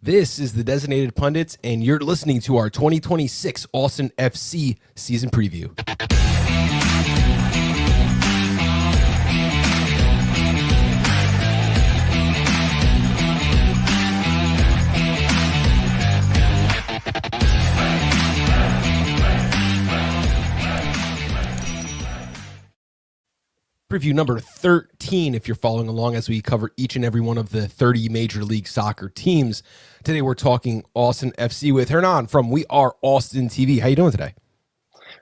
This is the Designated Pundits, and you're listening to our 2026 Austin FC season preview. Preview number 13, if you're following along as we cover each and every one of the 30 Major League Soccer teams. Today we're talking Austin FC with Hernan from We Are Austin TV. How you doing today?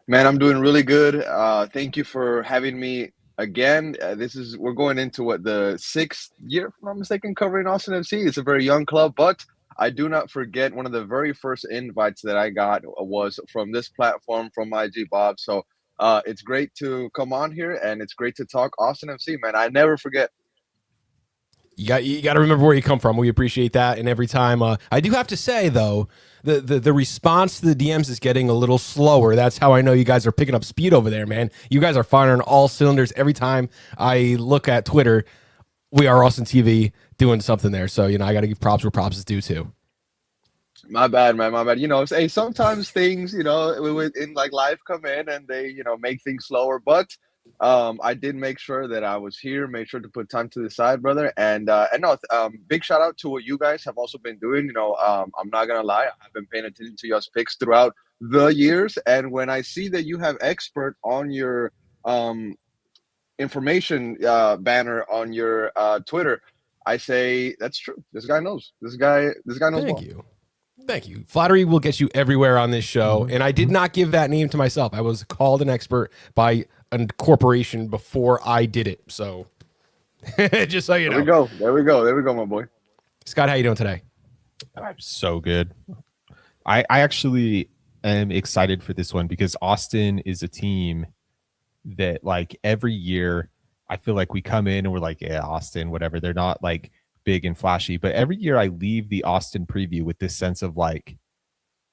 Man, I'm doing really good. Thank you for having me again. We're going into the 6th year, if I'm not mistaken, covering Austin FC. It's a very young club, but I do not forget one of the very first invites that I got was from this platform, from IG Bob. So it's great to come on here, and it's great to talk Austin FC, man. I never forget. You got to remember where you come from. We appreciate that, and every time I do have to say though, the response to the DMs is getting a little slower. That's how I know you guys are picking up speed over there, man. You guys are firing all cylinders every time I look at Twitter. We Are Austin TV doing something there, so I got to give props where props is due too. My bad, man. My bad. Hey, sometimes things, in life come in and they, make things slower. But I did make sure that I was here, made sure to put time to the side, brother. Big shout out to what you guys have also been doing. I'm not gonna lie, I've been paying attention to y'all's picks throughout the years, and when I see that you have expert on your information banner on your Twitter, I say that's true. This guy knows. This guy knows. Thank you. Flattery will get you everywhere on this show. And I did not give that name to myself. I was called an expert by a corporation before I did it. So just so you know. There we go, my boy. Scott, how you doing today? I'm so good. I actually am excited for this one because Austin is a team that, like, every year I feel like we come in and we're like, yeah, Austin, whatever. They're not like big and flashy, but every year I leave the Austin preview with this sense of like,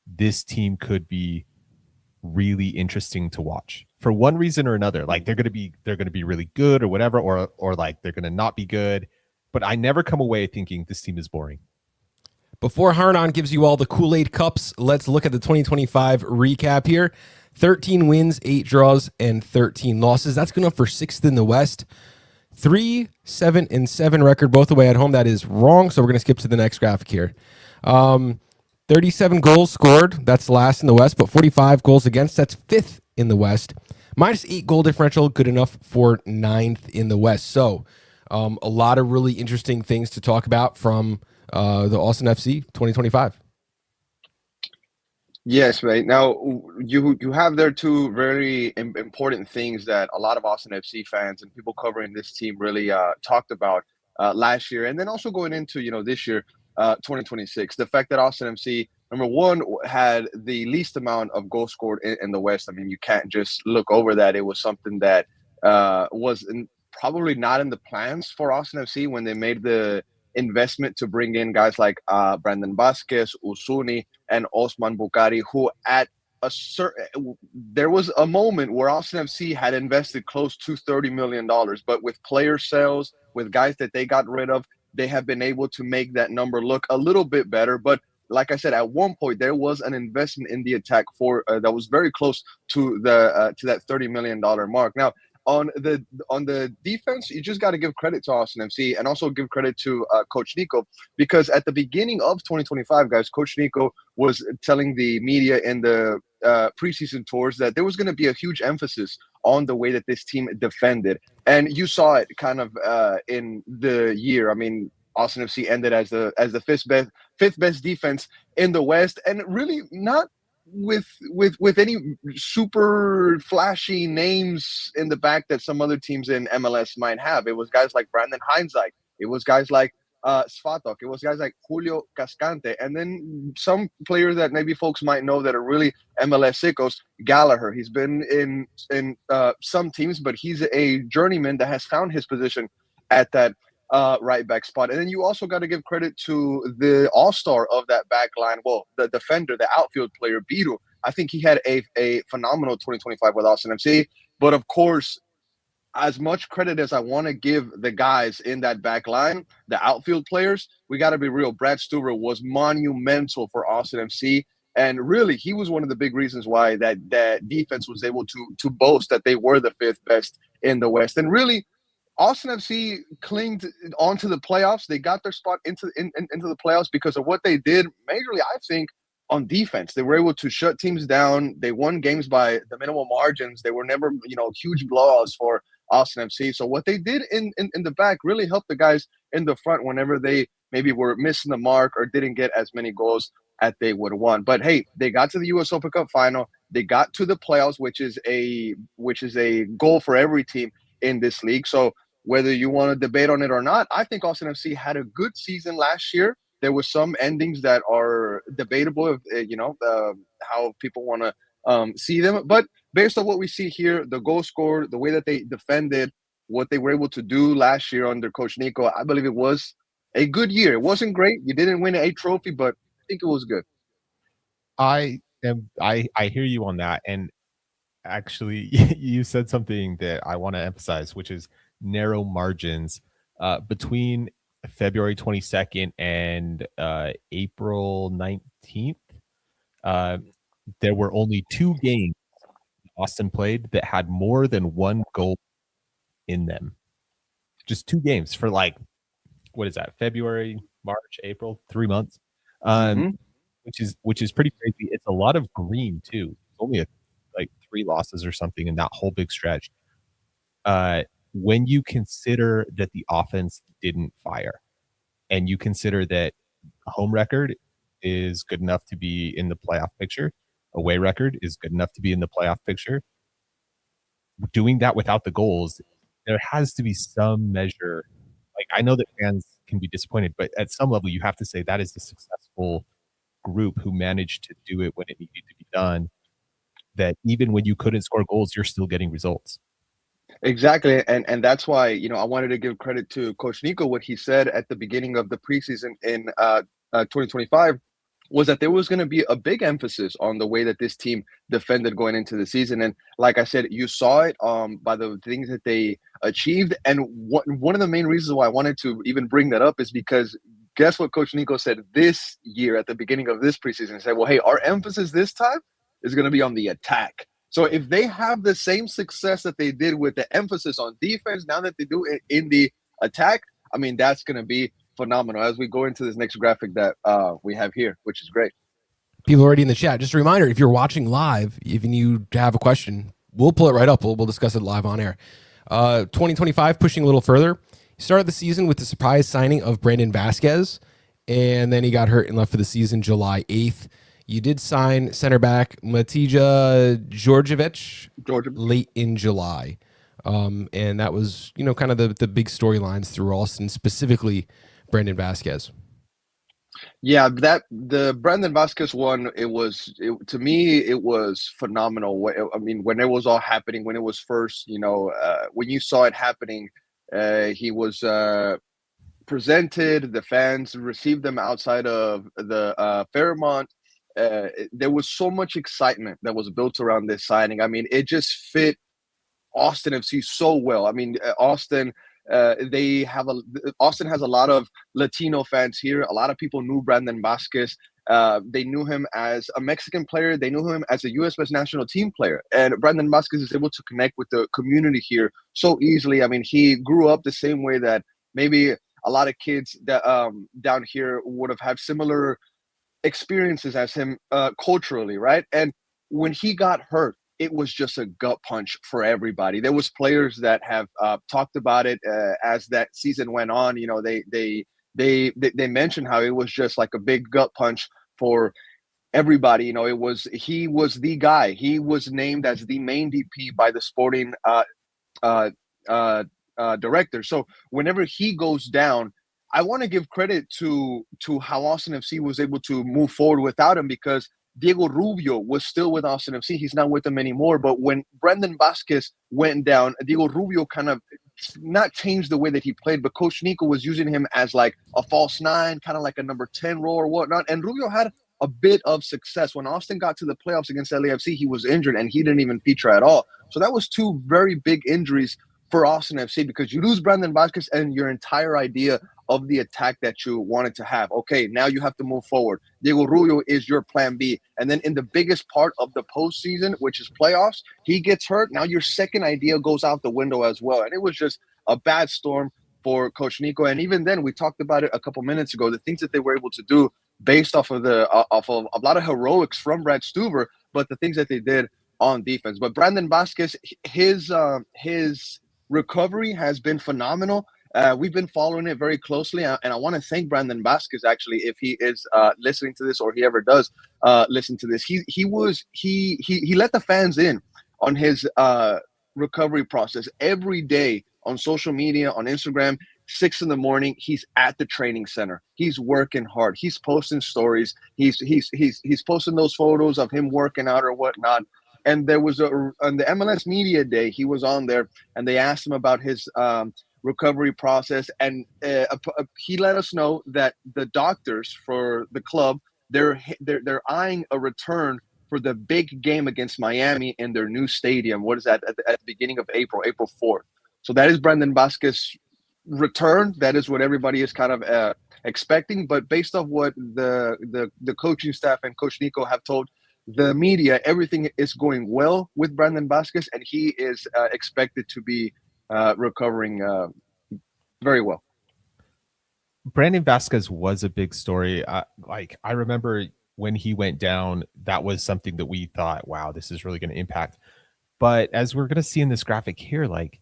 this team could be really interesting to watch for one reason or another. Like they're going to be really good or whatever, or like they're going to not be good, but I never come away thinking this team is boring. Before Hernan gives you all the Kool-Aid cups, let's look at the 2025 recap here. 13 wins, 8 draws, and 13 losses. That's good enough for 6th in the West. 3-7-7 record both away at home. That is wrong, so we're going to skip to the next graphic here. 37 goals scored. That's last in the West, but 45 goals against. That's 5th in the West. -8 goal differential, good enough for 9th in the West. So a lot of really interesting things to talk about from the Austin FC 2025. Yes, right. Now you have there two very important things that a lot of Austin FC fans and people covering this team really talked about last year, and then also going into this year, 2026. The fact that Austin FC, number one, had the least amount of goals scored in the West. I mean, you can't just look over that. It was something that probably not in the plans for Austin FC when they made the investment to bring in guys like Brandon Vasquez, Usuni, and Osman Bukari, who there was a moment where Austin FC had invested close to $30 million, but with player sales, with guys that they got rid of, they have been able to make that number look a little bit better. But like I said, at one point there was an investment in the attack that was very close to that $30 million mark. Now, on the defense, you just got to give credit to Austin FC and also give credit to Coach Nico, because at the beginning of 2025, guys, Coach Nico was telling the media in the preseason tours that there was going to be a huge emphasis on the way that this team defended, and you saw it kind of in the year. I mean, Austin FC ended as the fifth best defense in the West, and really not with any super flashy names in the back that some other teams in MLS might have. It was guys like Brandon Heinzike. It was guys like Svatok. It was guys like Julio Cascante. And then some players that maybe folks might know that are really MLS sickos, Gallagher. He's been in some teams, but he's a journeyman that has found his position at that right back spot. And then you also got to give credit to the all-star of that back line. Well, the defender, the outfield player, Biru. I think he had a phenomenal 2025 with Austin FC. But of course, as much credit as I want to give the guys in that back line, the outfield players, we got to be real. Brad Stewart was monumental for Austin FC. And really, he was one of the big reasons why that defense was able to boast that they were the fifth best in the West. And really, Austin FC clinged onto the playoffs. They got their spot into the playoffs because of what they did majorly, I think, on defense. They were able to shut teams down. They won games by the minimal margins. They were never, huge blowouts for Austin FC. So what they did in the back really helped the guys in the front whenever they maybe were missing the mark or didn't get as many goals as they would want. But hey, they got to the US Open Cup final. They got to the playoffs, which is a goal for every team in this league. So whether you want to debate on it or not, I think Austin FC had a good season last year. There were some endings that are debatable, how people want to see them. But based on what we see here, the goal scored, the way that they defended, what they were able to do last year under Coach Nico, I believe it was a good year. It wasn't great. You didn't win a trophy, but I think it was good. I hear you on that. And actually, you said something that I want to emphasize, which is narrow margins between February 22nd and April 19th. There were only 2 games Austin played that had more than 1 goal in them. Just 2 games for what is that? February, March, April, 3 months. Which is pretty crazy. It's a lot of green too. It's only 3 losses or something in that whole big stretch. When you consider that the offense didn't fire, and you consider that a home record is good enough to be in the playoff picture, away record is good enough to be in the playoff picture, doing that without the goals, there has to be some measure. I know that fans can be disappointed, but at some level you have to say that is a successful group who managed to do it when it needed to be done, that even when you couldn't score goals, you're still getting results. Exactly. And that's why, I wanted to give credit to Coach Nico. What he said at the beginning of the preseason in 2025 was that there was going to be a big emphasis on the way that this team defended going into the season. And like I said, you saw it by the things that they achieved. And one of the main reasons why I wanted to even bring that up is because guess what Coach Nico said this year at the beginning of this preseason? He said, well, hey, our emphasis this time is going to be on the attack. So if they have the same success that they did with the emphasis on defense, now that they do it in the attack, I mean, that's going to be phenomenal as we go into this next graphic that we have here, which is great. People already in the chat. Just a reminder, if you're watching live, if you have a question, we'll pull it right up. We'll discuss it live on air. 2025, pushing a little further. He started the season with the surprise signing of Brandon Vasquez, and then he got hurt and left for the season July 8th. You did sign center back Matija Djordjevic late in July. And that was, kind of the big storylines through Austin, specifically Brandon Vasquez. Yeah, the Brandon Vasquez one, to me, it was phenomenal. I mean, when it was all happening, when it was first, when you saw it happening, he was presented, the fans received them outside of the Fairmont. There was so much excitement that was built around this signing. I mean, it just fit Austin FC so well. I mean, Austin has a lot of Latino fans here. A lot of people knew Brandon Vasquez. They knew him as a Mexican player. They knew him as a U.S. national team player. And Brandon Vasquez is able to connect with the community here so easily. I mean, he grew up the same way that maybe a lot of kids that down here would have had similar experiences as him culturally, right? And when he got hurt, it was just a gut punch for everybody. There was players that have talked about it as that season went on. They mentioned how it was just like a big gut punch for everybody. He was the guy. He was named as the main DP by the sporting director. So whenever he goes down, I want to give credit to how Austin FC was able to move forward without him, because Diego Rubio was still with Austin FC. He's not with them anymore. But when Brandon Vasquez went down, Diego Rubio kind of not changed the way that he played, but Coach Nico was using him as like a false 9, kind of like a number 10 role or whatnot. And Rubio had a bit of success. When Austin got to the playoffs against LAFC, he was injured and he didn't even feature at all. So that was 2 very big injuries for Austin FC, because you lose Brandon Vasquez and your entire idea of the attack that you wanted to have. Okay, now you have to move forward. Diego Rubio is your plan B. And then in the biggest part of the postseason, which is playoffs, he gets hurt. Now your second idea goes out the window as well. And it was just a bad storm for Coach Nico. And even then, we talked about it a couple minutes ago, the things that they were able to do based off of a lot of heroics from Brad Stuber, but the things that they did on defense. But Brandon Vasquez, his recovery has been phenomenal. We've been following it very closely, and I want to thank Brandon Vasquez, actually, if he is listening to this, or he ever does listen to this. He let the fans in on his recovery process every day on social media, on Instagram. 6 a.m, he's at the training center. He's working hard. He's posting stories. He's posting those photos of him working out or whatnot. And there was on the MLS Media Day, he was on there, and they asked him about his recovery process, and he let us know that the doctors for the club, they're eyeing a return for the big game against Miami in their new stadium. What is that, at the beginning of April 4th? So that is Brandon Vasquez's return. That is what everybody is kind of expecting. But based off what the coaching staff and Coach Nico have told the media, everything is going well with Brandon Vasquez, and he is expected to be recovering very well. Brandon Vasquez was a big story. I remember when he went down, that was something that we thought, wow, this is really going to impact. But as we're going to see in this graphic here, like,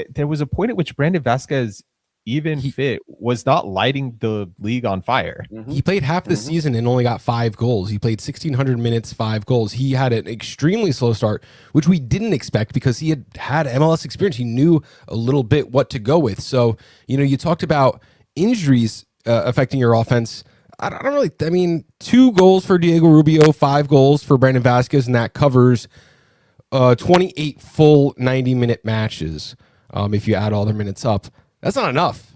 there was a point at which Brandon Vasquez, even fit, was not lighting the league on fire. He played half the season and only got 5 goals. He played 1,600 minutes, 5 goals. He had an extremely slow start, which we didn't expect because he had MLS experience. He knew a little bit what to go with. So, you talked about injuries affecting your offense. I don't really, 2 goals for Diego Rubio, 5 goals for Brandon Vasquez, and that covers 28 full 90-minute matches. If you add all their minutes up, that's not enough.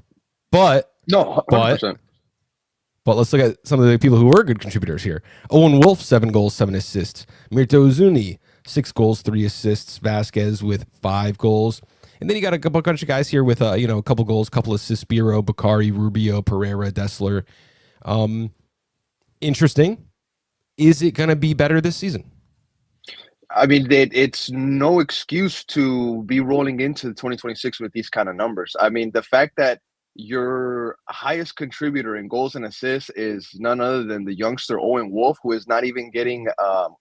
But 100%. But let's look at some of the people who were good contributors here. Owen Wolf, 7 goals, 7 assists. Mirto Uzuni, 6 goals, 3 assists. Vasquez with 5 goals. And then you got a bunch of guys here with a couple goals, couple assists. Biro, Bakari, Rubio, Pereira, Dessler. Interesting. Is it going to be better this season? It's no excuse to be rolling into 2026 with these kind of numbers. The fact that your highest contributor in goals and assists is none other than the youngster Owen Wolf, who is not even getting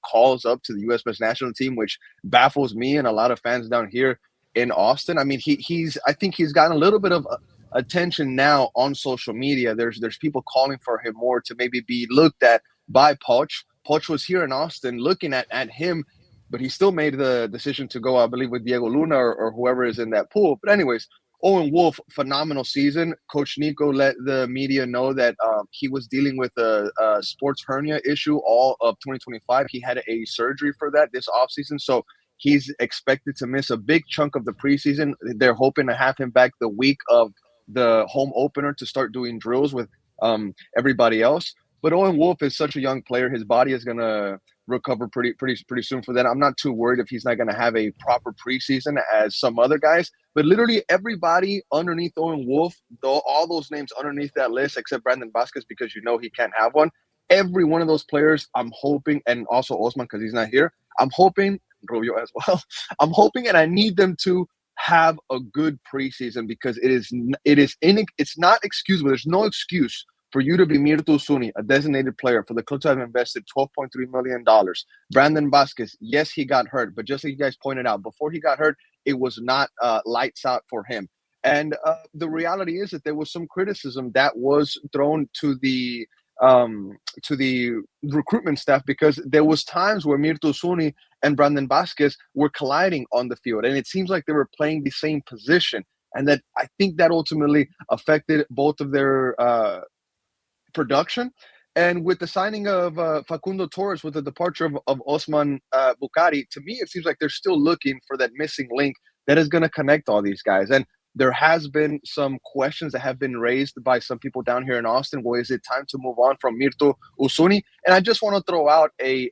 calls up to the U.S. men's national team, which baffles me and a lot of fans down here in Austin. I think he's gotten a little bit of attention now on social media. There's people calling for him more to maybe be looked at by Poch. Poch was here in Austin looking at him, but he still made the decision to go, I believe, with Diego Luna or whoever is in that pool. But anyways, Owen Wolf, phenomenal season. Coach Nico let the media know that he was dealing with a sports hernia issue all of 2025. He had a surgery for that this offseason. So he's expected to miss a big chunk of the preseason. They're hoping to have him back the week of the home opener to start doing drills with everybody else. But Owen Wolf is such a young player. His body is going to recover pretty soon for that. I'm not too worried if he's not going to have a proper preseason as some other guys. But literally everybody underneath Owen Wolf, all those names underneath that list, except Brandon Vasquez, because he can't have one. Every one of those players, I'm hoping, and also Osman because he's not here, I'm hoping, Rubio as well, I'm hoping and I need them to have a good preseason, because it's not excusable. There's no excuse for you to be Mirto Uzuni, a designated player, for the club to have invested $12.3 million. Brandon Vasquez, yes, he got hurt, but just like you guys pointed out, before he got hurt, it was not lights out for him. And the reality is that there was some criticism that was thrown to the recruitment staff, because there was times where Mirto Uzuni and Brandon Vasquez were colliding on the field, and it seems like they were playing the same position, and that I think that ultimately affected both of their production. And with the signing of Facundo Torres, with the departure of Osman Bukhari, to me it seems like they're still looking for that missing link that is going to connect all these guys. And there has been some questions that have been raised by some people down here in Austin. Well, is it time to move on from Mirto Uzuni? And I just want to throw out a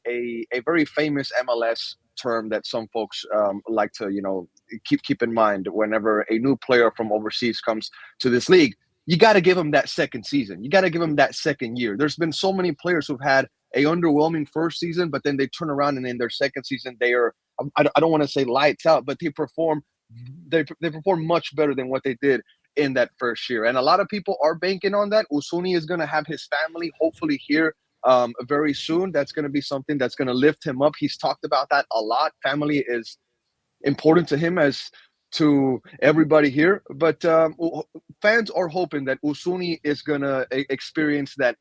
very famous MLS term that some folks like to, keep in mind whenever a new player from overseas comes to this league. You got to give them that second season. You got to give them that second year. There's been so many players who've had a underwhelming first season, but then they turn around and in their second season, they are, I don't want to say lights out, but they perform much better than what they did in that first year. And a lot of people are banking on that. Usuni is going to have his family hopefully here very soon. That's going to be something that's going to lift him up. He's talked about that a lot. Family is important to him as to everybody here, but fans are hoping that Usuni is going to experience that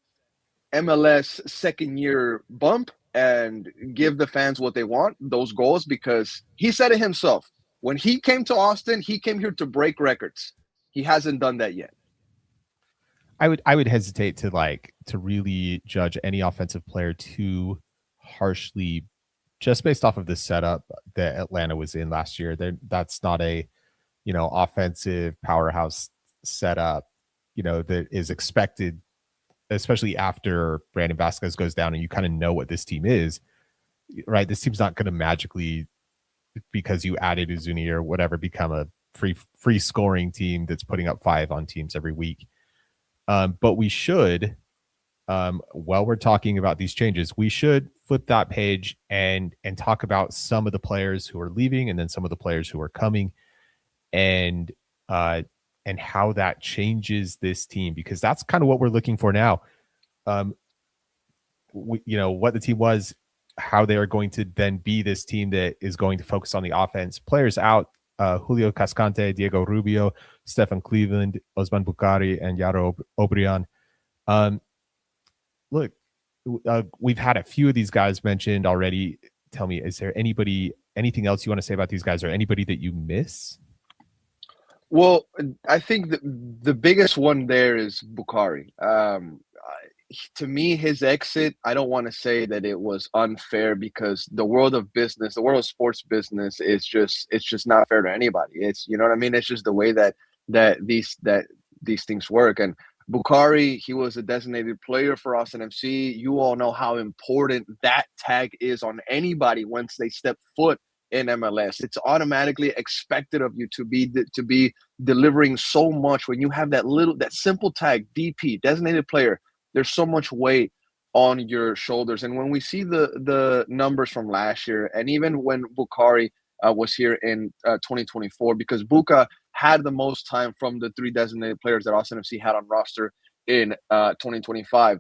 MLS second year bump and give the fans what they want, those goals, because he said it himself. When he came to Austin, he came here to break records. He hasn't done that yet. I would hesitate to really judge any offensive player too harshly just based off of the setup that Atlanta was in last year. That's not a, offensive powerhouse setup, that is expected, especially after Brandon Vasquez goes down and you kind of know what this team is, right? This team's not going to magically, because you added Uzuni or whatever, become a free scoring team that's putting up 5 on teams every week. But we should, while we're talking about these changes, we should flip that page and talk about some of the players who are leaving and then some of the players who are coming, and how that changes this team, because that's kind of what we're looking for now. What the team was, how they are going to then be this team that is going to focus on the offense. Players out: Julio Cascante, Diego Rubio, Stefan Cleveland, Osman Bukhari, and Yaro Obrian. Look, we've had a few of these guys mentioned already. Tell me, is there anything else you want to say about these guys, or anybody that you miss? Well, I think the biggest one there is Bukhari. To me, his exit, I don't want to say that it was unfair, because the world of business, the world of sports business it's just not fair to anybody. It's, you know what I mean? It's just the way that these things work. And Bukhari, he was a designated player for Austin FC. You all know how important that tag is on anybody once they step foot in MLS. It's automatically expected of you to be delivering so much when you have that simple tag, DP, designated player. There's so much weight on your shoulders. And when we see the numbers from last year, and even when Bukhari was here in 2024, because Buka had the most time from the 3 designated players that Austin FC had on roster in 2025.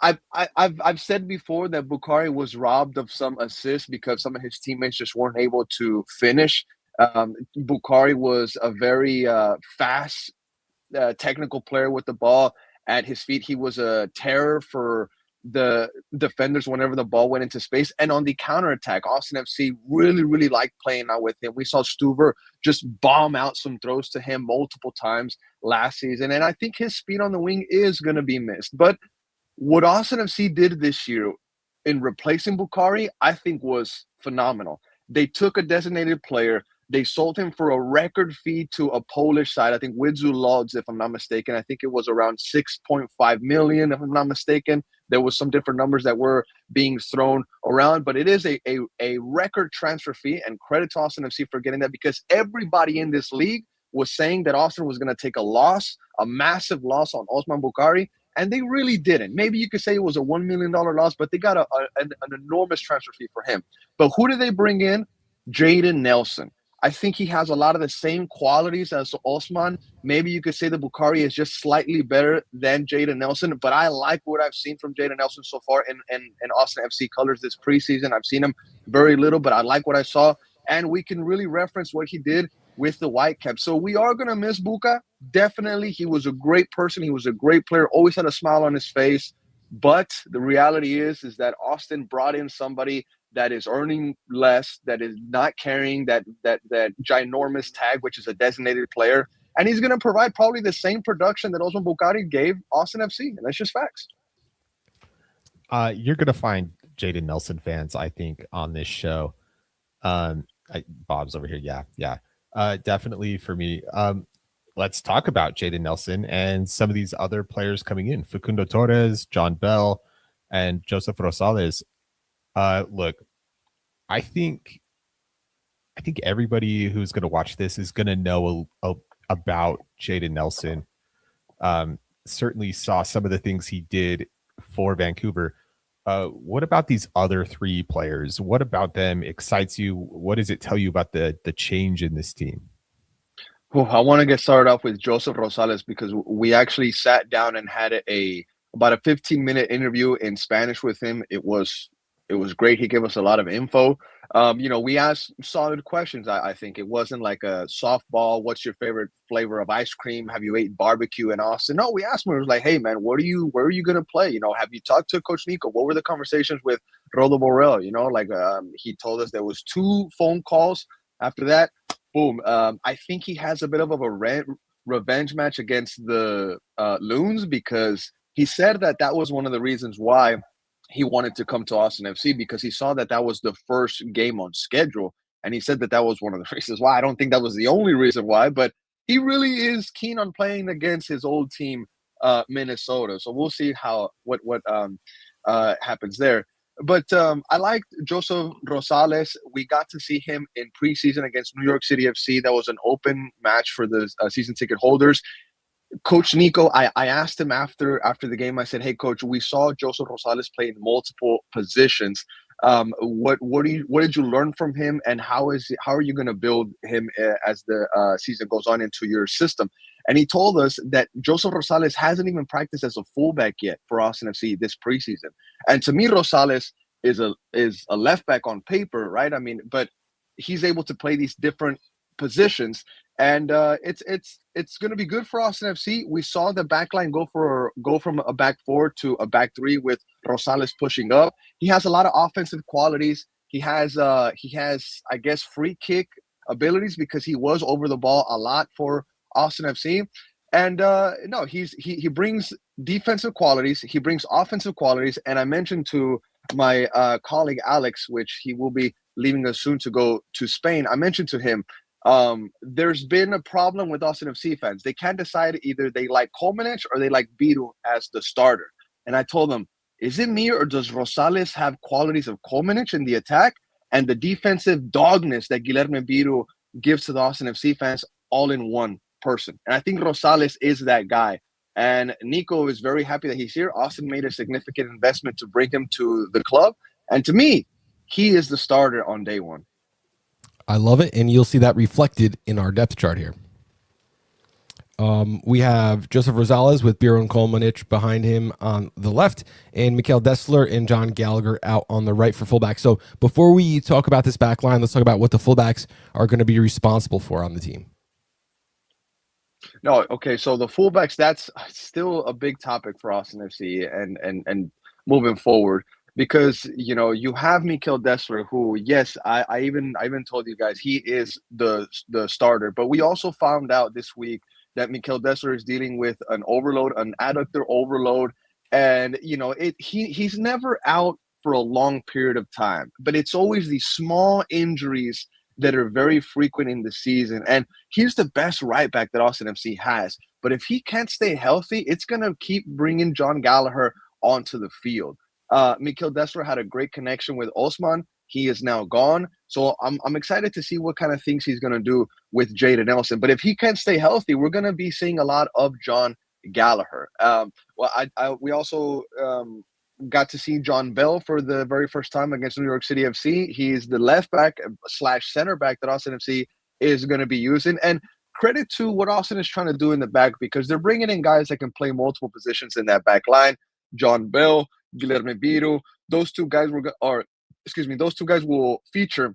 I've said before that Bukhari was robbed of some assists because some of his teammates just weren't able to finish. Bukhari was a very fast, technical player with the ball at his feet. He was a terror for the defenders whenever the ball went into space. And on the counterattack, Austin FC really, really liked playing out with him. We saw Stuver just bomb out some throws to him multiple times last season. And I think his speed on the wing is going to be missed. But what Austin FC did this year in replacing Bukhari, I think was phenomenal. They took a designated player. They sold him for a record fee to a Polish side. I think Widzew Lodz, if I'm not mistaken. I think it was around 6.5 million, if I'm not mistaken. There was some different numbers that were being thrown around, but it is a record transfer fee, and credit to Austin FC for getting that, because everybody in this league was saying that Austin was going to take a loss, a massive loss on Osman Bukhari, and they really didn't. Maybe you could say it was a $1 million loss, but they got an enormous transfer fee for him. But who did they bring in? Jaden Nelson. I think he has a lot of the same qualities as Osman. Maybe you could say that Bukhari is just slightly better than Jaden Nelson, but I like what I've seen from Jaden Nelson so far in Austin FC colors this preseason. I've seen him very little, but I like what I saw, and we can really reference what he did with the Whitecaps. So we are going to miss Buka. Definitely. He was a great person. He was a great player, always had a smile on his face. But the reality is that Austin brought in somebody that is earning less, that is not carrying that ginormous tag, which is a designated player. And he's going to provide probably the same production that Osman Bukhari gave Austin FC. And that's just facts. You're going to find Jaden Nelson fans, I think, on this show. Bob's over here. Yeah. Definitely for me. Let's talk about Jaden Nelson and some of these other players coming in. Facundo Torres, John Bell, and Joseph Rosales. Look, I think everybody who's going to watch this is going to know about Jaden Nelson. Certainly saw some of the things he did for Vancouver. What about these other three players? What about them excites you? What does it tell you about the change in this team? Well, I want to get started off with Joseph Rosales because we actually sat down and had about a 15-minute interview in Spanish with him. It was great. He gave us a lot of info. We asked solid questions. I think it wasn't like a softball. What's your favorite flavor of ice cream? Have you ate barbecue in Austin? No, we asked him. It was like, hey man, where are you gonna play? Have you talked to Coach Nico? What were the conversations with Rodo Borrell? He told us there was 2 phone calls. After that, boom. I think he has a bit of a revenge match against the Loons because he said that was one of the reasons why he wanted to come to Austin FC because he saw that was the first game on schedule. And he said that was one of the reasons why. I don't think that was the only reason why, but he really is keen on playing against his old team, Minnesota. So we'll see what happens there. But I liked Joseph Rosales. We got to see him in preseason against New York City FC. That was an open match for the season ticket holders. Coach Nico, I asked him after the game. I said, "Hey, Coach, we saw Joseph Rosales play in multiple positions. What did you learn from him, and how are you going to build him as the season goes on into your system?" And he told us that Joseph Rosales hasn't even practiced as a fullback yet for Austin FC this preseason. And to me, Rosales is a left back on paper, right? I mean, but he's able to play these different positions, and it's going to be good for Austin FC. We saw the backline go from a back 4 to a back 3 with Rosales pushing up. He has a lot of offensive qualities. He has I guess free kick abilities because he was over the ball a lot for Austin FC. And no, he brings defensive qualities. He brings offensive qualities. And I mentioned to my colleague Alex, which he will be leaving us soon to go to Spain. I mentioned to him, there's been a problem with Austin FC fans. They can't decide either they like Kolmanich or they like Biru as the starter. And I told them, is it me or does Rosales have qualities of Kolmanich in the attack and the defensive dogness that Guilherme Biru gives to the Austin FC fans all in one person? And I think Rosales is that guy. And Nico is very happy that he's here. Austin made a significant investment to bring him to the club. And to me, he is the starter on day one. I love it, and you'll see that reflected in our depth chart here. We have Joseph Rosales with Biron Kolmanich behind him on the left, and Mikhail Dessler and John Gallagher out on the right for fullback. So before we talk about this back line, let's talk about what the fullbacks are going to be responsible for on the team. No, okay. So the fullbacks, that's still a big topic for Austin FC and moving forward because you have Mikhail Dessler, who yes, I even told you guys he is the starter, but we also found out this week that Mikhail Dessler is dealing with an adductor overload, and he's never out for a long period of time, but it's always these small injuries that are very frequent in the season. And he's the best right back that Austin FC has. But if he can't stay healthy, it's going to keep bringing John Gallagher onto the field. Mikhail Dessler had a great connection with Osman. He is now gone. So I'm excited to see what kind of things he's going to do with Jaden Nelson. But if he can't stay healthy, we're going to be seeing a lot of John Gallagher. We also got to see John Bell for the very first time against New York City FC. He's the left back / center back that Austin FC is going to be using. And credit to what Austin is trying to do in the back because they're bringing in guys that can play multiple positions in that back line. John Bell, Guilherme Biru, those two guys will feature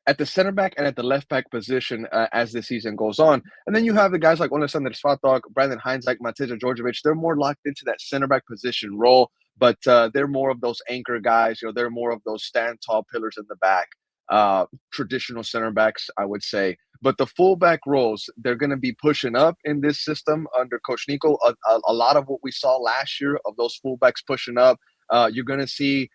at the center back and at the left back position as the season goes on. And then you have the guys like Oleksandr Svatok, Brandon Heinzak, Matej Djordjevic. They're more locked into that center back position role, but they're more of those anchor guys. They're more of those stand tall pillars in the back, traditional center backs, I would say. But the fullback roles, they're going to be pushing up in this system under Coach Nico. A lot of what we saw last year of those fullbacks pushing up, you're going to see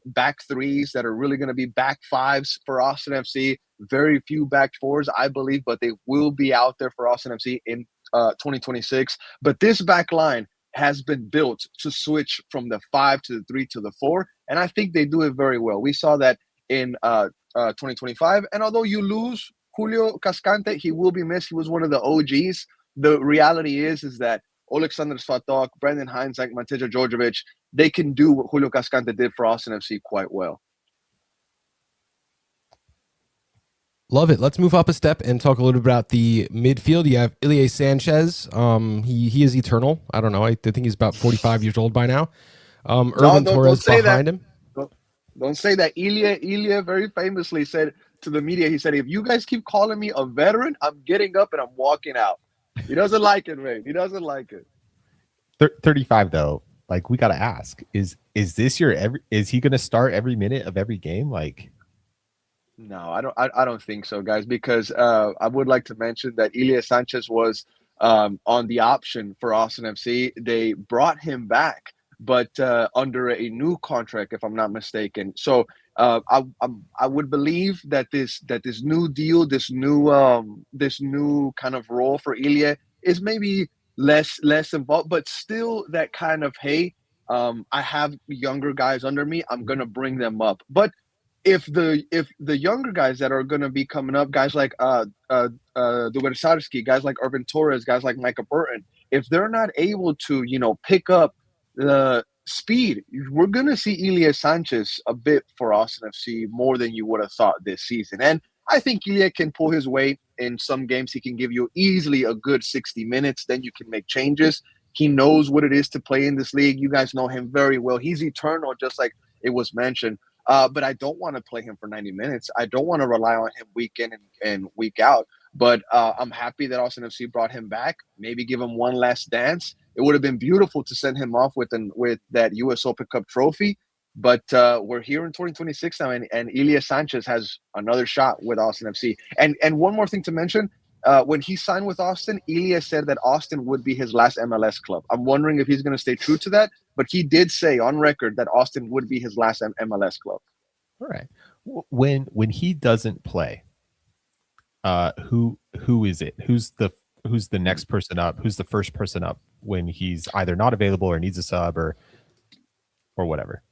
back threes that are really going to be back fives for Austin FC. Very few back fours, I believe, but they will be out there for Austin FC in 2026. But this back line has been built to switch from the 5 to the 3 to the 4, and I think they do it very well. We saw that in 2025. And although you lose Julio Cascante, he will be missed. He was one of the OGs. The reality is that Alexander Svatok, Brendan Heinzak, Mateja Djordjevic, they can do what Julio Cascante did for Austin FC quite well. Love it. Let's move up a step and talk a little bit about the midfield. You have Ilie Sanchez. He is eternal. I don't know. I think he's about 45 years old by now. Urban Torres behind him. Don't say that. Ilie very famously said to the media, he said, if you guys keep calling me a veteran, I'm getting up and I'm walking out. He doesn't like it, man. He doesn't like it. 35 though. Like, we got to ask, is this is he going to start every minute of every game? Like, no, I don't think so, guys, because I would like to mention that Ilie Sanchez was on the option for Austin FC. They brought him back, but under a new contract, if I'm not mistaken. So I would believe that this new deal, this new kind of role for Ilie is maybe less involved, but still that kind of, hey, I have younger guys under me, I'm gonna bring them up. But if the younger guys that are going to be coming up, guys like Dubersarski, guys like Urban Torres, guys like Micah Burton, if they're not able to, pick up the speed, we're going to see Ilie Sanchez a bit for Austin FC more than you would have thought this season. And I think Ilie can pull his weight in some games. He can give you easily a good 60 minutes. Then you can make changes. He knows what it is to play in this league. You guys know him very well. He's eternal, just like it was mentioned. But I don't want to play him for 90 minutes. I don't want to rely on him week in and week out. But I'm happy that Austin FC brought him back. Maybe give him one last dance. It would have been beautiful to send him off with that U.S. Open Cup trophy. But we're here in 2026 now, and Ilie Sanchez has another shot with Austin FC. And one more thing to mention. When he signed with Austin, Ilie said that Austin would be his last MLS club. I'm wondering if he's going to stay true to that, but he did say on record that Austin would be his last MLS club. All right. When he doesn't play, who is it? Who's the next person up? Who's the first person up when he's either not available or needs a sub or whatever?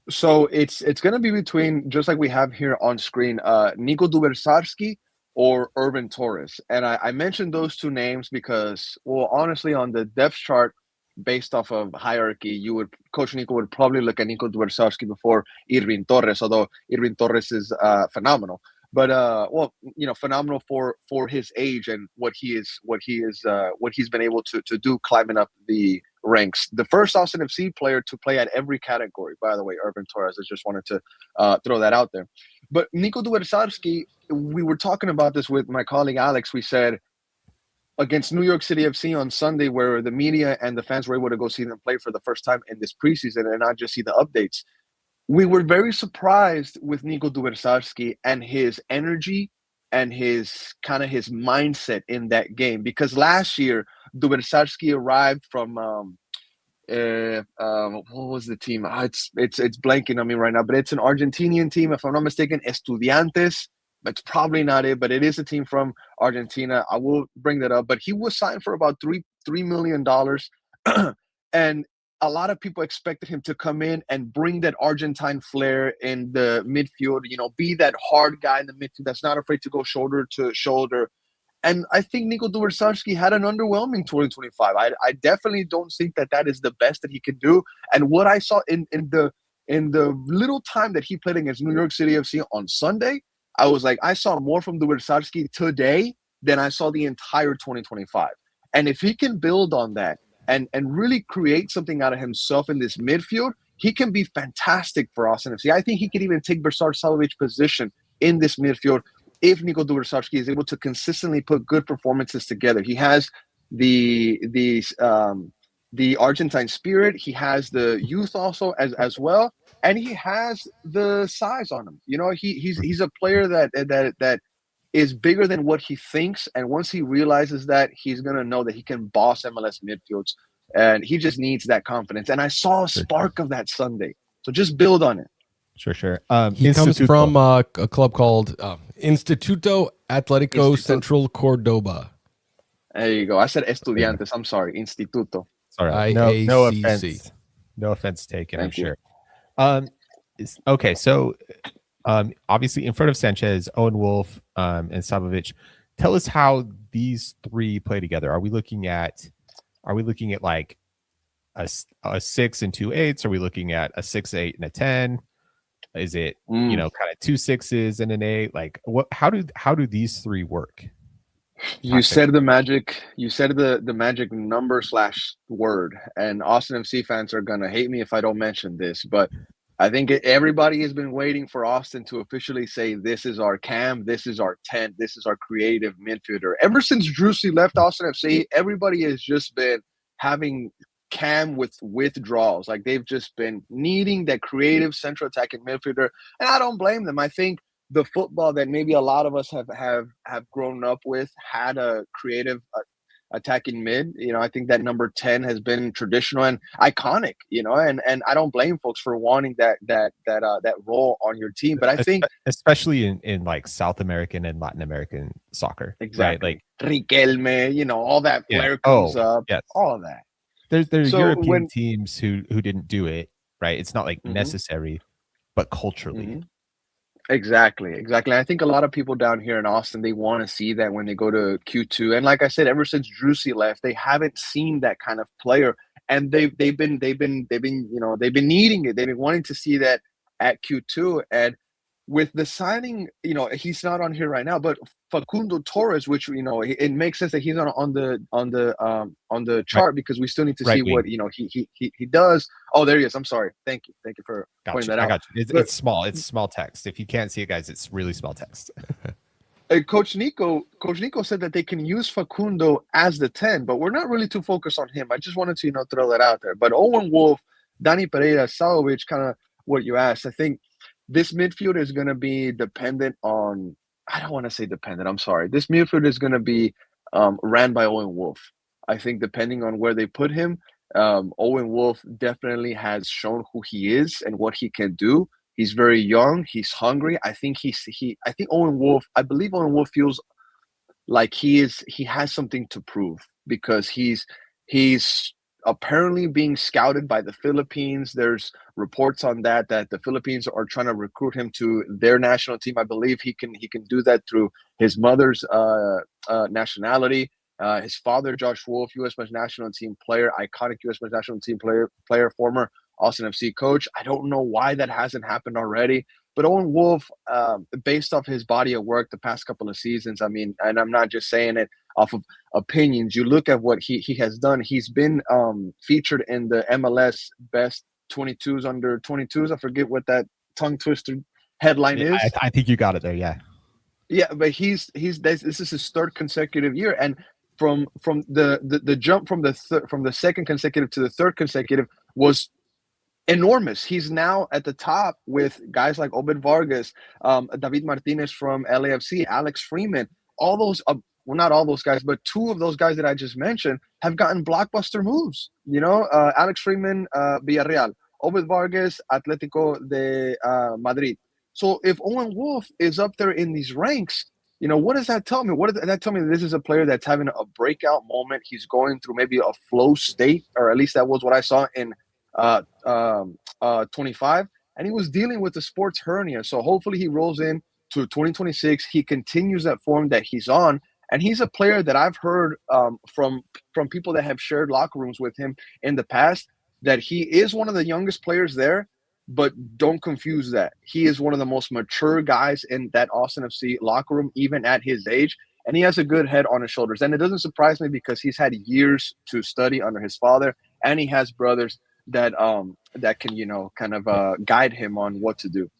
So it's going to be between, just like we have here on screen, Nico Dubersarski or Urban Torres. And I mentioned those two names because, well, honestly, on the depth chart, based off of hierarchy, Coach Nico would probably look at Nico Dubersarski before Irvin Torres, although Irvin Torres is phenomenal. But phenomenal for his age and what he's been able to do climbing up the ranks. The first Austin FC player to play at every category, by the way, Urban Torres. I just wanted to throw that out there. But Nico Dubersarski, we were talking about this with my colleague Alex. We said against New York City FC on Sunday, where the media and the fans were able to go see them play for the first time in this preseason and not just see the updates. We were very surprised with Nico Dubersarski and his energy and his mindset in that game, because last year Dubersarski arrived from what was the team? It's blanking on me right now, but it's an Argentinian team, if I'm not mistaken, Estudiantes. That's probably not it, but it is a team from Argentina. I will bring that up. But he was signed for about $3 million. And a lot of people expected him to come in and bring that Argentine flair in the midfield, be that hard guy in the midfield that's not afraid to go shoulder to shoulder. And I think Nico Dubersarski had an underwhelming 2025. I definitely don't think that is the best that he can do. And what I saw in the little time that he played against New York City FC on Sunday, I was like, I saw more from Dubersarski today than I saw the entire 2025. And if he can build on that and really create something out of himself in this midfield, he can be fantastic for Austin FC. I think he could even take Bersard Salovic's position in this midfield if Nico Dubersarski is able to consistently put good performances together. He has the Argentine spirit. He has the youth also as well. And he has the size on him. He's a player that is bigger than what he thinks. And once he realizes that, he's going to know that he can boss MLS midfields. And he just needs that confidence. And I saw a spark of that Sunday. So just build on it. Sure. He comes from a club called Instituto Atlético Central Cordoba. There you go. I said Estudiantes. I'm sorry. Instituto. Sorry. No offense. No offense taken, I'm sure. Okay, so Obviously, in front of Sanchez, Owen Wolf, and Savovic. Tell us how these three play together. Are we looking at like a 6 and 2 8s? Are we looking at a 6 8 and a 10? Is it kind of 2 6s and an 8? Like what? How do these three work? You said the magic. You said the magic number / word, and Austin FC fans are gonna hate me if I don't mention this, but I think everybody has been waiting for Austin to officially say this is our cam, this is our 10, this is our creative midfielder. Ever since Drusy left Austin FC, everybody has just been having cam with withdrawals. Like they've just been needing that creative central attacking midfielder, and I don't blame them. I think the football that maybe a lot of us have grown up with had a creative attacking mid. I think that number 10 has been traditional and iconic, and I don't blame folks for wanting that role on your team. But I think especially in like South American and Latin American soccer. Exactly. Right? Like Riquelme, all that player comes up. Yes. All of that. There's European teams who didn't do it, right? It's not like Mhm. necessary, but culturally. Mhm. Exactly. I think a lot of people down here in Austin, they want to see that when they go to Q2. And like I said, ever since Drusy left, they haven't seen that kind of player, and they've been needing it. They've been wanting to see that at Q2. And with the signing, he's not on here right now, but Facundo Torres, which it makes sense that he's not on the chart because we still need to see what he does. Oh, there he is. I'm sorry. Thank you for pointing that out. I got you. It's small. It's small text. If you can't see it, guys, it's really small text. Coach Nico said that they can use Facundo as the 10, but we're not really too focused on him. I just wanted to throw that out there. But Owen Wolf, Danny Pereira, Salovic, kind of what you asked. I think this midfield is going to be dependent on. I don't want to say dependent. I'm sorry. This midfield is going to be ran by Owen Wolf. I think depending on where they put him, Owen Wolf definitely has shown who he is and what he can do. He's very young. He's hungry. I think I think Owen Wolf. I believe Owen Wolf feels like he has something to prove because he's apparently being scouted by the Philippines. There's reports on that the Philippines are trying to recruit him to their national team. I believe he can do that through his mother's nationality. His father, Josh Wolf, U.S. men's national team player, iconic U.S. men's national team player, former Austin FC coach. I don't know why that hasn't happened already. But Owen Wolf, based off his body of work the past couple of seasons, I mean, and I'm not just saying it off of opinions. You look at what he has done. He's been featured in the MLS Best 22s under 22s. I forget what that tongue twister headline is. I think you got it there. Yeah. Yeah, but this is his third consecutive year, and from the jump from the second consecutive to the third consecutive was enormous. He's now at the top with guys like Obed Vargas, David Martinez from LAFC, Alex Freeman. All those, well, not all those guys, but two of those guys that I just mentioned have gotten blockbuster moves. Alex Freeman, Villarreal, Obed Vargas, Atletico de Madrid. So if Owen Wolf is up there in these ranks, what does that tell me? What does that tell me? That this is a player that's having a breakout moment. He's going through maybe a flow state, or at least that was what I saw in 25, and he was dealing with the sports hernia. So hopefully he rolls in to 2026. He continues that form that he's on, and he's a player that I've heard from people that have shared locker rooms with him in the past that he is one of the youngest players there. But don't confuse that. He is one of the most mature guys in that Austin FC locker room, even at his age. And he has a good head on his shoulders. And it doesn't surprise me because he's had years to study under his father, and he has brothers that can kind of guide him on what to do.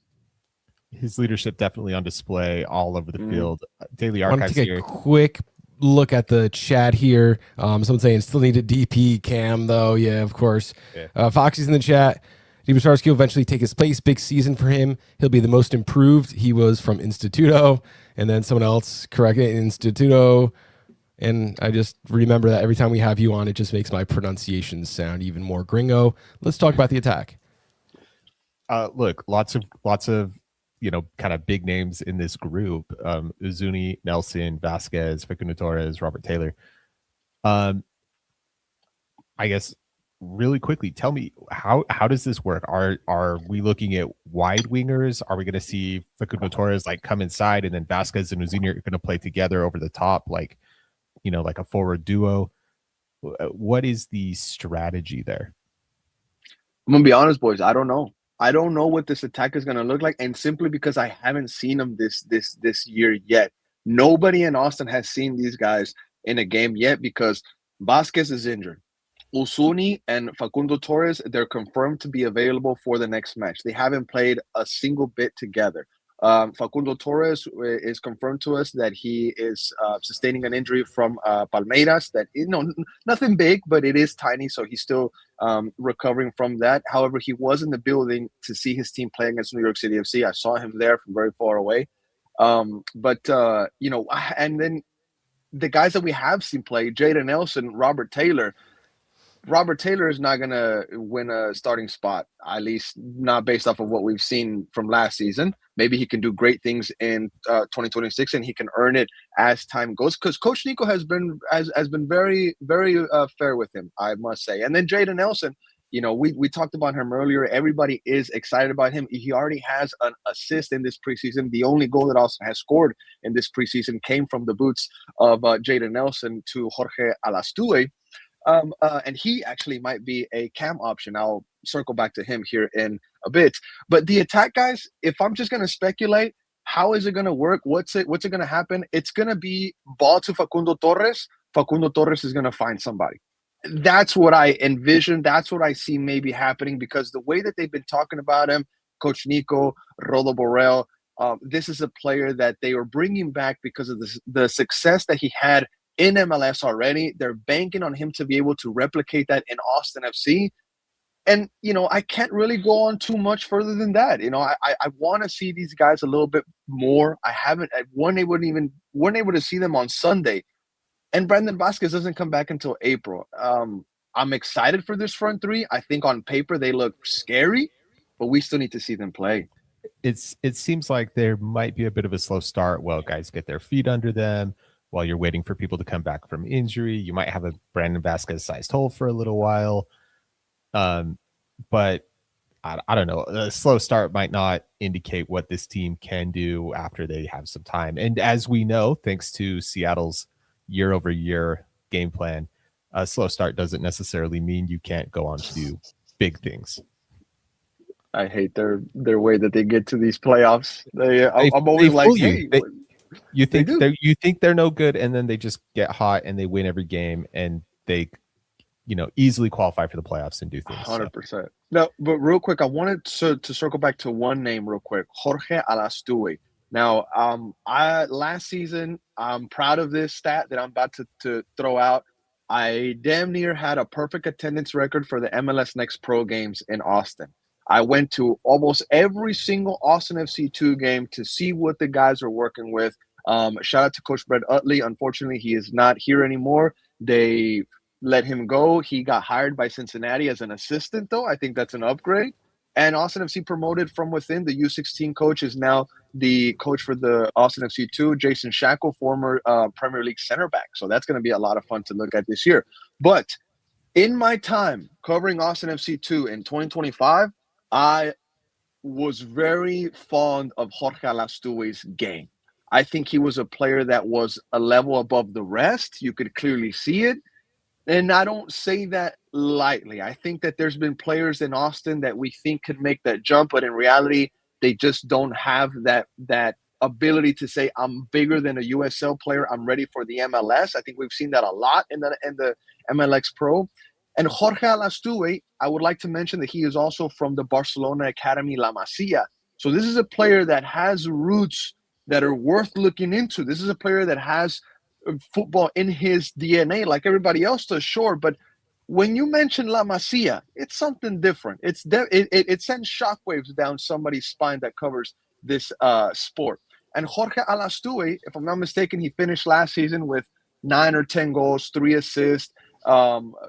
His leadership definitely on display all over the field. Daily I want Archives to take here. a quick look at the chat here. Someone saying still need a DP cam though. Yeah, of course. Yeah. Foxy's in the chat. Dibasarski will eventually take his place. Big season for him. He'll be the most improved. He was from Instituto, and then someone else corrected Instituto. And I just remember that every time we have you on, it just makes my pronunciation sound even more gringo. Let's talk about the attack. Look, lots of kind of big names in this group. Uzuni, Nelson, Vasquez, Facundo Torres, Robert Taylor. I guess really quickly, tell me how does this work? Are we looking at wide wingers? Are we going to see Facundo Torres like come inside, and then Vasquez and Uzini are going to play together over the top, like like a forward duo? What is the strategy there? I'm gonna be honest, boys. I don't know. I don't know what this attack is gonna look like, and simply because I haven't seen them this year yet. Nobody in Austin has seen these guys in a game yet because Vasquez is injured. Usuni and Facundo Torres, they're confirmed to be available for the next match. They haven't played a single bit together. Facundo Torres is confirmed to us that he is sustaining an injury from Palmeiras. That nothing big, but it is tiny, so he's still recovering from that. However, he was in the building to see his team play against New York City FC. I saw him there from very far away. And then the guys that we have seen play, Jaden Nelson, Robert Taylor. Robert Taylor is not going to win a starting spot, at least not based off of what we've seen from last season. Maybe he can do great things in 2026, and he can earn it as time goes. Because Coach Nico has been very, very fair with him, I must say. And then Jaden Nelson, we talked about him earlier. Everybody is excited about him. He already has an assist in this preseason. The only goal that Austin has scored in this preseason came from the boots of Jaden Nelson to Jorge Alastue. And he actually might be a cam option. I'll circle back to him here in a bit. But the attack, guys, if I'm just going to speculate, how is it going to work? What's it going to happen? It's going to be ball to Facundo Torres. Facundo Torres is going to find somebody. That's what I envision. That's what I see maybe happening, because the way that they've been talking about him, Coach Nico, Rodo Borrell, this is a player that they are bringing back because of the success that he had in MLS already. They're banking on him to be able to replicate that in Austin FC. And, I can't really go on too much further than that. I want to see these guys a little bit more. I weren't able to see them on Sunday. And Brandon Vasquez doesn't come back until April. I'm excited for this front three. I think on paper they look scary, but we still need to see them play. It seems like there might be a bit of a slow start while guys get their feet under them, while you're waiting for people to come back from injury. You might have a Brandon Vasquez-sized hole for a little while. But I don't know. A slow start might not indicate what this team can do after they have some time. And as we know, thanks to Seattle's year-over-year game plan, a slow start doesn't necessarily mean you can't go on to do big things. I hate their way that they get to these playoffs. I'm always like, hey. You think they're no good, and then they just get hot and they win every game, and they, easily qualify for the playoffs and do things. 100%. So. No, but real quick, I wanted to circle back to one name real quick, Jorge Alastue. Now, last season, I'm proud of this stat that I'm about to throw out. I damn near had a perfect attendance record for the MLS Next Pro games in Austin. I went to almost every single Austin FC 2 game to see what the guys are working with. Shout out to Coach Brett Utley. Unfortunately, he is not here anymore. They let him go. He got hired by Cincinnati as an assistant, though. I think that's an upgrade. And Austin FC promoted from within. The U16 coach is now the coach for the Austin FC 2, Jason Shackle, former Premier League center back. So that's going to be a lot of fun to look at this year. But in my time covering Austin FC 2 in 2025, I was very fond of Jorge Alastue's game. I think he was a player that was a level above the rest. You could clearly see it. And I don't say that lightly. I think that there's been players in Austin that we think could make that jump, but in reality, they just don't have that ability to say, I'm bigger than a USL player. I'm ready for the MLS. I think we've seen that a lot in the MLX Pro. And Jorge Alastue, I would like to mention that he is also from the Barcelona Academy La Masia. So this is a player that has roots that are worth looking into. This is a player that has football in his DNA like everybody else does, sure. But when you mention La Masia, it's something different. It sends shockwaves down somebody's spine that covers this sport. And Jorge Alastue, if I'm not mistaken, he finished last season with 9 or 10 goals, 3 assists,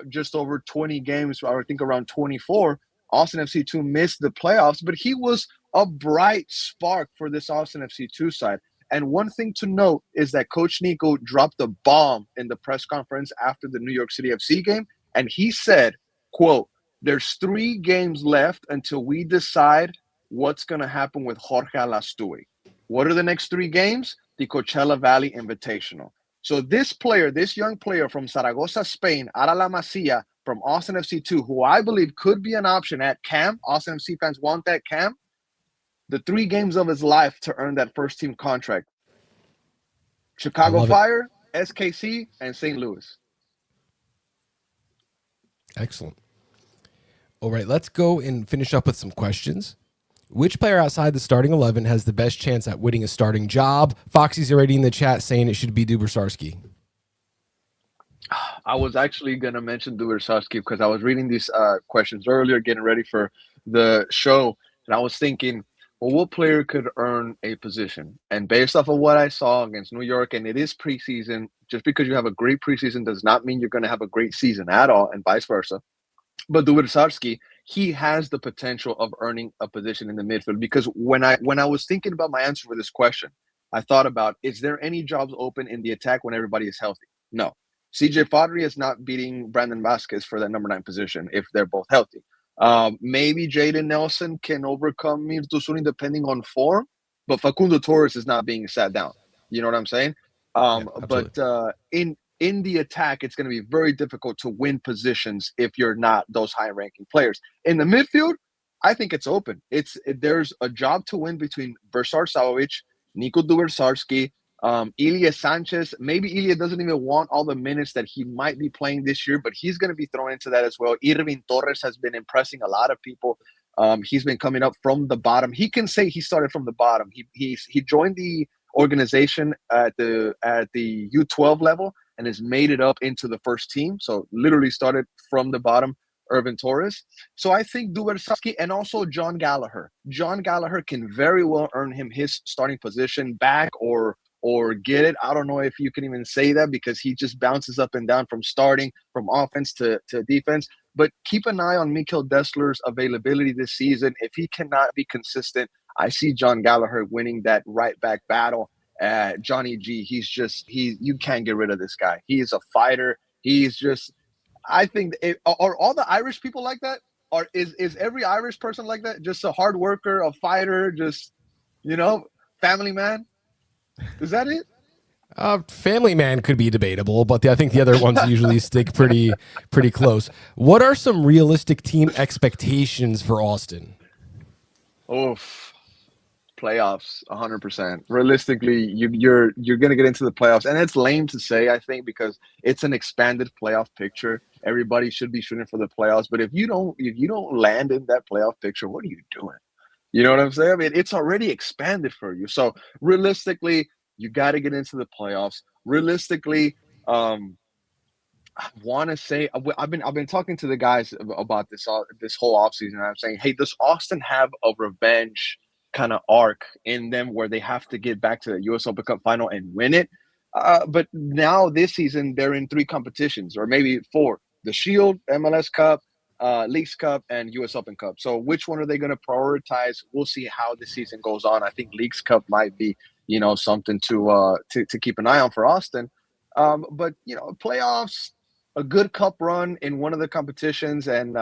just over 20 games, I think around 24. Austin FC 2 missed the playoffs, but he was a bright spark for this Austin FC 2 side. And one thing to note is that Coach Nico dropped a bomb in the press conference after the New York City FC game, and he said, quote, there's 3 games left until we decide what's going to happen with Jorge Alastui. What are the next 3 games? The Coachella Valley Invitational. So this player, this young player from Zaragoza, Spain, Ara La Masia, from Austin FC2, who I believe could be an option at camp. Austin FC fans want that camp. The 3 games of his life to earn that first team contract. Chicago Fire, SKC, and St. Louis. Excellent. All right, let's go and finish up with some questions. Which player outside the starting 11 has the best chance at winning a starting job? Foxy's already in the chat saying it should be Dubersarski. I was actually going to mention Dubersarski because I was reading these questions earlier, getting ready for the show, and I was thinking, well, what player could earn a position? And based off of what I saw against New York, and it is preseason, just because you have a great preseason does not mean you're going to have a great season at all, and vice versa. But Dubersarski, he has the potential of earning a position in the midfield, because when I was thinking about my answer for this question, I thought about, is there any jobs open in the attack when everybody is healthy? No. CJ Fodry is not beating Brandon Vasquez for that number 9 position if they're both healthy. Maybe Jaden Nelson can overcome Mirto Suni depending on form, but Facundo Torres is not being sat down. You know what I'm saying? But in the attack, it's going to be very difficult to win positions if you're not those high-ranking players. In the midfield, I think it's open. There's a job to win between Versar Savovic, Nico Dubersarski, Ilya Sanchez. Maybe Ilya doesn't even want all the minutes that he might be playing this year, but he's going to be thrown into that as well. Irving Torres has been impressing a lot of people. He's been coming up from the bottom. He can say he started from the bottom. He joined the organization at the U12 level and has made it up into the first team. So literally started from the bottom, Irvin Torres. So I think Dubersarski and also John Gallagher. John Gallagher can very well earn him his starting position back or get it. I don't know if you can even say that because he just bounces up and down from starting, from offense to defense. But keep an eye on Mikkel Dessler's availability this season. If he cannot be consistent, I see John Gallagher winning that right back battle. Johnny G, you can't get rid of this guy. He is a fighter. I think, are all the Irish people like that? Or is every Irish person like that? Just a hard worker, a fighter, just, family man? Is that it? Family man could be debatable, but I think the other ones usually stick pretty close. What are some realistic team expectations for Austin? Playoffs, 100%. Realistically, you're going to get into the playoffs, and it's lame to say, I think, because it's an expanded playoff picture. Everybody should be shooting for the playoffs, but if you don't land in that playoff picture, what are you doing? You know what I'm saying? I mean, it's already expanded for you. So realistically, you got to get into the playoffs. Realistically, I want to say I've been talking to the guys about this whole offseason, and I'm saying, hey, does Austin have a revenge kind of arc in them where they have to get back to the US Open Cup final and win it? But now this season, they're in 3 competitions, or maybe 4. The Shield, MLS Cup, Leagues Cup, and US Open Cup. So which one are they going to prioritize? We'll see how the season goes on. I think Leagues Cup might be, something to keep an eye on for Austin. But, playoffs, a good cup run in one of the competitions, and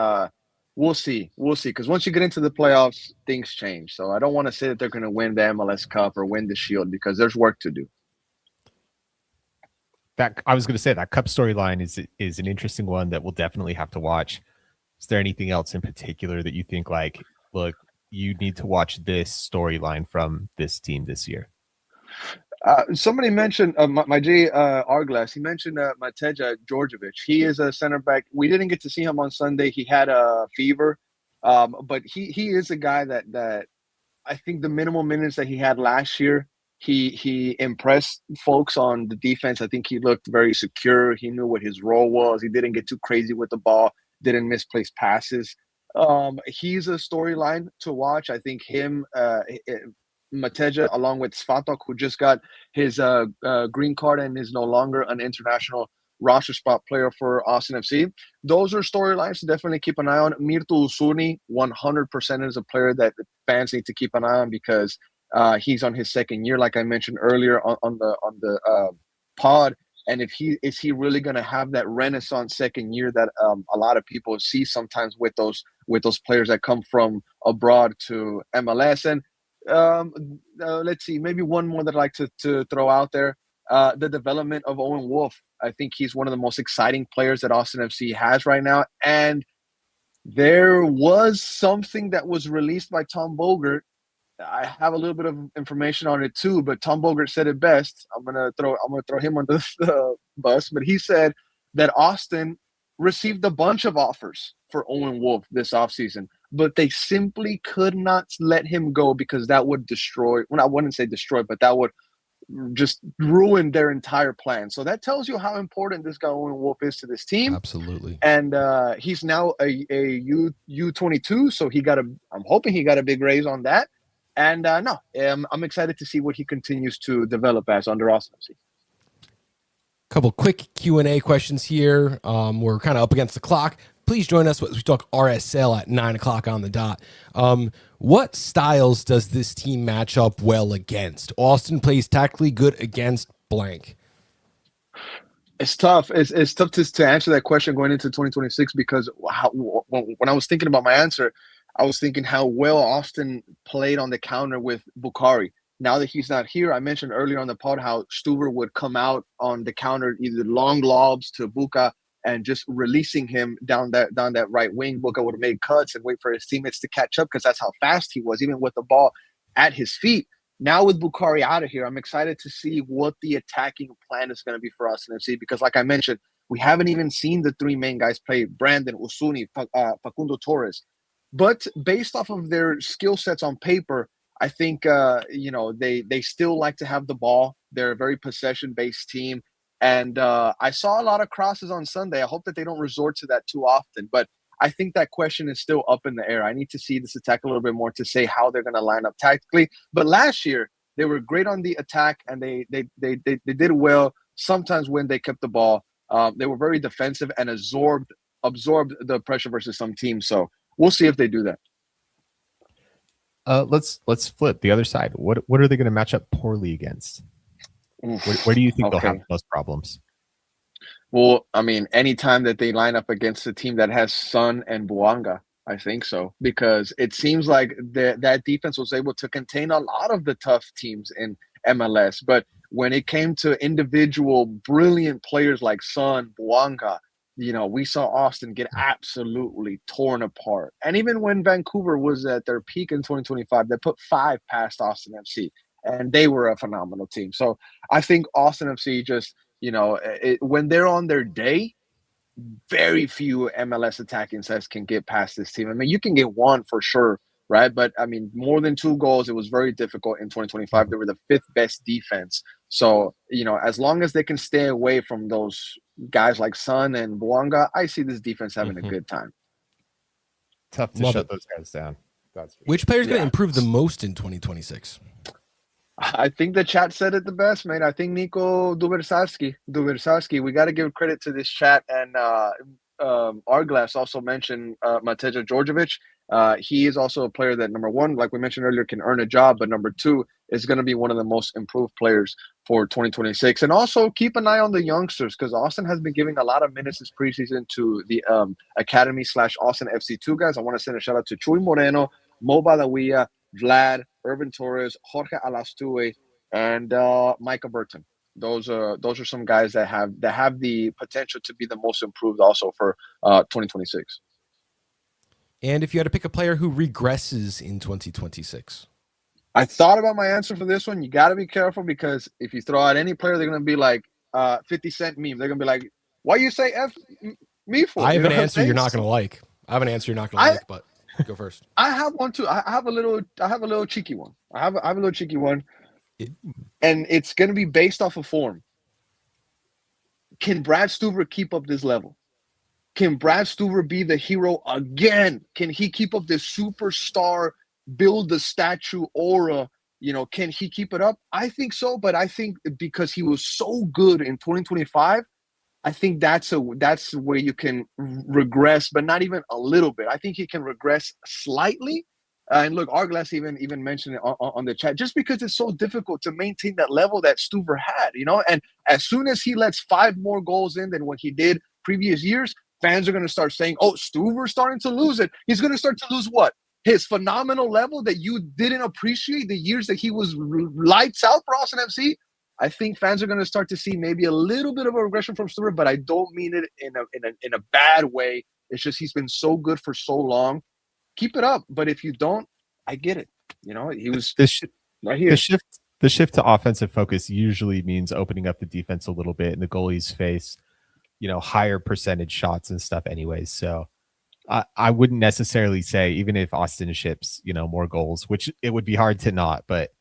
we'll see. Because once you get into the playoffs, things change. So I don't want to say that they're going to win the MLS Cup or win the Shield because there's work to do. I was going to say that cup storyline is an interesting one that we'll definitely have to watch. Is there anything else in particular that you think, like, look, you need to watch this storyline from this team this year? Somebody mentioned my J Arglass. He mentioned Mateja Djordjevic. He is a center back. We didn't get to see him on Sunday. He had a fever, but he is a guy that I think the minimal minutes that he had last year, he impressed folks on the defense. I think he looked very secure. He knew what his role was. He didn't get too crazy with the ball. Didn't misplace passes. He's a storyline to watch. I think him, Mateja, along with Svatok, who just got his green card and is no longer an international roster spot player for Austin FC. Those are storylines to definitely keep an eye on. Mirto Usuni, 100% is a player that fans need to keep an eye on because he's on his second year, like I mentioned earlier on the pod. And if he is he really going to have that renaissance second year that a lot of people see sometimes with those players that come from abroad to MLS. And let's see, maybe one more that I'd like to throw out there. The development of Owen Wolf. I think he's one of the most exciting players that Austin FC has right now. And there was something that was released by Tom Bogert. I have a little bit of information on it too, but Tom Bogert said it best. I'm gonna throw him under the bus, but he said that Austin received a bunch of offers for Owen Wolf this offseason, but they simply could not let him go because that would destroy. Well, I wouldn't say destroy, but that would just ruin their entire plan. So that tells you how important this guy Owen Wolf is to this team. Absolutely. And he's now a U22, so I'm hoping he got a big raise on that. And I'm excited to see what he continues to develop as under Austin FC. Couple quick Q&A questions here. We're kind of up against the clock. Please join us as we talk RSL at 9 o'clock on the dot. What styles does this team match up well against? Austin plays tactically good against blank. It's tough. It's tough to answer that question going into 2026 because when I was thinking about my answer, I was thinking how well Austin played on the counter with Bukhari. Now that he's not here, I mentioned earlier on the pod how Stuber would come out on the counter, either long lobs to Buka and just releasing him down that right wing. Buka would have made cuts and wait for his teammates to catch up because that's how fast he was, even with the ball at his feet. Now with Bukhari out of here, I'm excited to see what the attacking plan is going to be for Austin FC because, like I mentioned, we haven't even seen the three main guys play: Brandon, Usuni, Facundo Torres. But based off of their skill sets on paper, I think they still like to have the ball. They're a very possession-based team. And I saw a lot of crosses on Sunday. I hope that they don't resort to that too often. But I think that question is still up in the air. I need to see this attack a little bit more to say how they're going to line up tactically. But last year, they were great on the attack, and they did well sometimes when they kept the ball. They were very defensive and absorbed the pressure versus some teams. So we'll see if they do that. Let's flip the other side. What are they going to match up poorly against? Where do you think they'll have the most problems? Well, I mean, anytime that they line up against a team that has Son and Buanga, I think so, because it seems like that defense was able to contain a lot of the tough teams in MLS. But when it came to individual brilliant players like Son, Buanga, we saw Austin get absolutely torn apart. And even when Vancouver was at their peak in 2025, they put 5 past Austin FC, and they were a phenomenal team. So I think Austin FC just, when they're on their day, very few MLS attacking sets can get past this team. I mean, you can get one for sure, right? But, I mean, more than 2 goals, it was very difficult in 2025. They were the 5th best defense. So, as long as they can stay away from those guys like Son and Buanga, I see this defense having a good time. Tough to shut those guys down. Which player is going to improve the most in 2026? I think the chat said it the best, man. I think Nico Dubersarski. We got to give credit to this chat. And Arglass also mentioned Mateja Djordjevic. He is also a player that, number one, like we mentioned earlier, can earn a job. But number 2 is going to be one of the most improved players for 2026. And also keep an eye on the youngsters because Austin has been giving a lot of minutes this preseason to the Academy/Austin FC2 guys. I want to send a shout out to Chuy Moreno, Mo Badawia, Vlad, Irvin Torres, Jorge Alastue, and Micah Burton. Those are some guys that have the potential to be the most improved also for 2026. And if you had to pick a player who regresses in 2026? I thought about my answer for this one. You got to be careful because if you throw out any player, they're going to be like 50 Cent meme. They're going to be like, why you say F me for? I have an answer you're not going to like. But go first. I have one too. I have a little cheeky one. I have a little cheeky one. And it's going to be based off of form. Can Brad Stuver keep up this level? Can Brad Stuver be the hero again? Can he keep up this superstar, build the statue aura? Can he keep it up? I think so, but I think because he was so good in 2025, I think that's where you can regress, but not even a little bit. I think he can regress slightly And look, Arglass even mentioned it on the chat, just because it's so difficult to maintain that level that Stuver had, and as soon as he lets 5 more goals in than what he did previous years, fans are going to start saying, oh, Stuver's starting to lose it. He's going to start to lose what? His phenomenal level that you didn't appreciate the years that he was lights out for Austin FC. I think fans are going to start to see maybe a little bit of a regression from Stuver, but I don't mean it in a bad way. It's just he's been so good for so long. Keep it up, but if you don't, I get it. He was right here. The shift to offensive focus usually means opening up the defense a little bit, and the goalies face, higher percentage shots and stuff anyways. So I wouldn't necessarily say, even if Austin ships, more goals, which it would be hard to not, but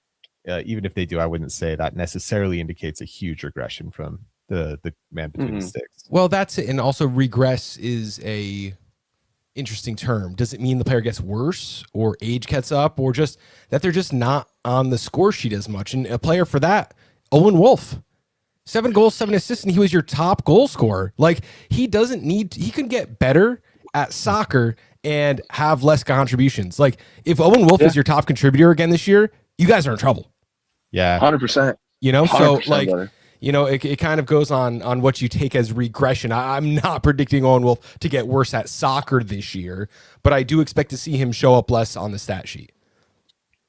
even if they do, I wouldn't say that necessarily indicates a huge regression from the man between the sticks. Well, that's it. And also regress is a interesting term. Does it mean the player gets worse or age gets up or just that they're just not on the score sheet as much? And a player for that, Owen Wolf, 7 goals, 7 assists, and he was your top goal scorer. Like, he can get better at soccer and have less contributions. Like, if Owen Wolf is your top contributor again this year, you guys are in trouble. Yeah. 100%. So like, brother. It kind of goes on what you take as regression. I'm not predicting Owen Wolf to get worse at soccer this year, but I do expect to see him show up less on the stat sheet.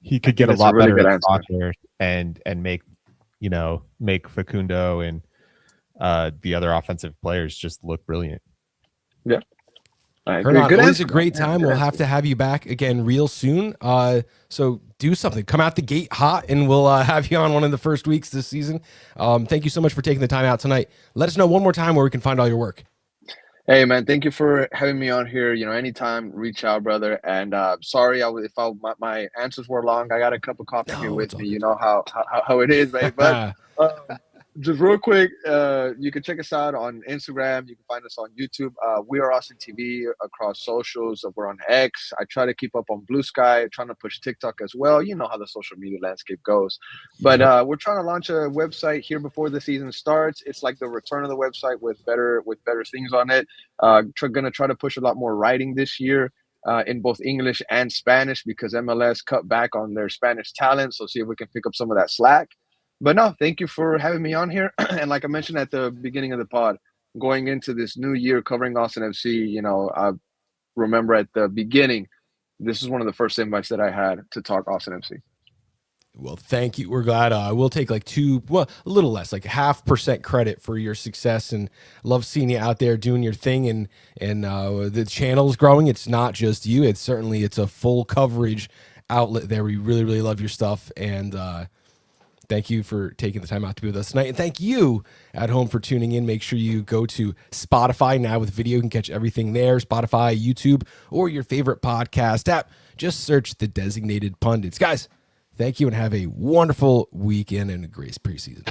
He could get a lot better at soccer and make Facundo and the other offensive players just look brilliant. Yeah. Hernan, always a great time. We'll have to have you back again real soon. So do something. Come out the gate hot, and we'll have you on one of the first weeks this season. Thank you so much for taking the time out tonight. Let us know one more time where we can find all your work. Hey, man, thank you for having me on here. Anytime, reach out, brother. And sorry if my answers were long. I got a cup of coffee here with me. You know how it is, right? But just real quick, you can check us out on Instagram. You can find us on YouTube. We are Austin TV across socials. We're on X. I try to keep up on Blue Sky, trying to push TikTok as well. You know how the social media landscape goes. But we're trying to launch a website here before the season starts. It's like the return of the website with better things on it. Going to try to push a lot more writing this year. In both English and Spanish, because MLS cut back on their Spanish talent. So see if we can pick up some of that slack. But no, thank you for having me on here. And like I mentioned at the beginning of the pod, going into this new year covering Austin FC, I remember at the beginning, this is one of the first invites that I had to talk Austin FC. Well, thank you. We're glad. We'll take a little less, like 0.5% credit for your success, and love seeing you out there doing your thing. And the channel's growing. It's not just you. It's a full coverage outlet there. We really, really love your stuff. And thank you for taking the time out to be with us tonight. And thank you at home for tuning in. Make sure you go to Spotify now with video. You can catch everything there. Spotify, YouTube, or your favorite podcast app. Just search The Designated Pundits. Guys, thank you and have a wonderful weekend and a great preseason.